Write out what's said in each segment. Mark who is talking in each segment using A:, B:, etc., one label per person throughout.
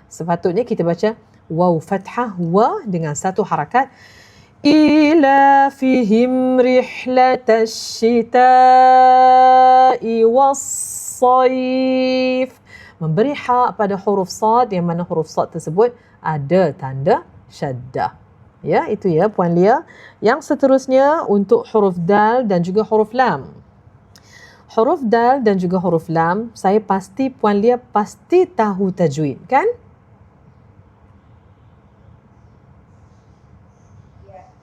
A: Sepatutnya kita baca waw fathah wa dengan satu harakat. Ila fihim rihlatash shita'i was-sayf. Memberi hak pada huruf sad yang mana huruf sad tersebut ada tanda syaddah. Ya, itu ya Puan Lia. Yang seterusnya untuk huruf dal dan juga huruf lam. Huruf dal dan juga huruf lam, saya pasti Puan Lia pasti tahu tajwid, kan?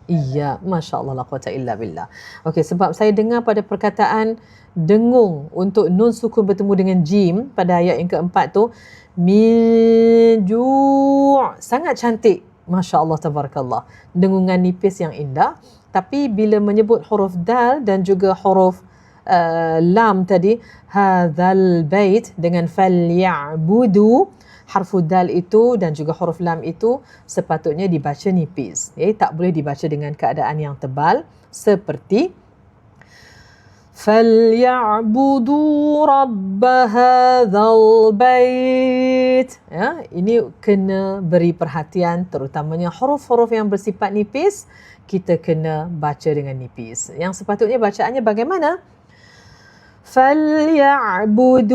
A: Iya, Masya Allah, la quwata illa billah. Okey, sebab saya dengar pada perkataan dengung untuk nun sukun bertemu dengan jim pada ayat yang keempat tu, min ju', sangat cantik. Masya Allah, tabarakallah. Dengungan nipis yang indah. Tapi bila menyebut huruf dal dan juga huruf lam tadi, hadzal bait dengan falyabudu, harfu dal itu dan juga huruf lam itu sepatutnya dibaca nipis. Tak boleh dibaca dengan keadaan yang tebal seperti falyabudu rabb hadzal bait. Ini kena beri perhatian, terutamanya huruf-huruf yang bersifat nipis kita kena baca dengan nipis. Yang sepatutnya bacaannya bagaimana? فَلْيَعْبُدُوا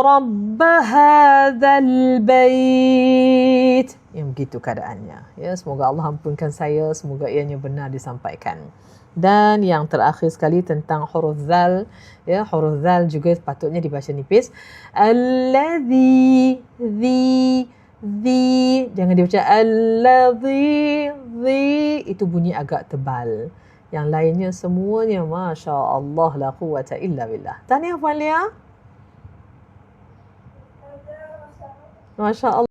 A: رَبَّ هَذَا الْبَيْتِ. Yang begitu keadaannya. Ya, semoga Allah ampunkan saya, semoga ianya benar disampaikan. Dan yang terakhir sekali tentang huruf zal, ya, huruf zal juga patutnya dibaca nipis. Alladhi, zi, jangan dibaca alladhi, zi, itu bunyi agak tebal. Yang lainnya semuanya Masya Allah, la quwata illa billah. Tahniah Puan Lia. Masya Allah.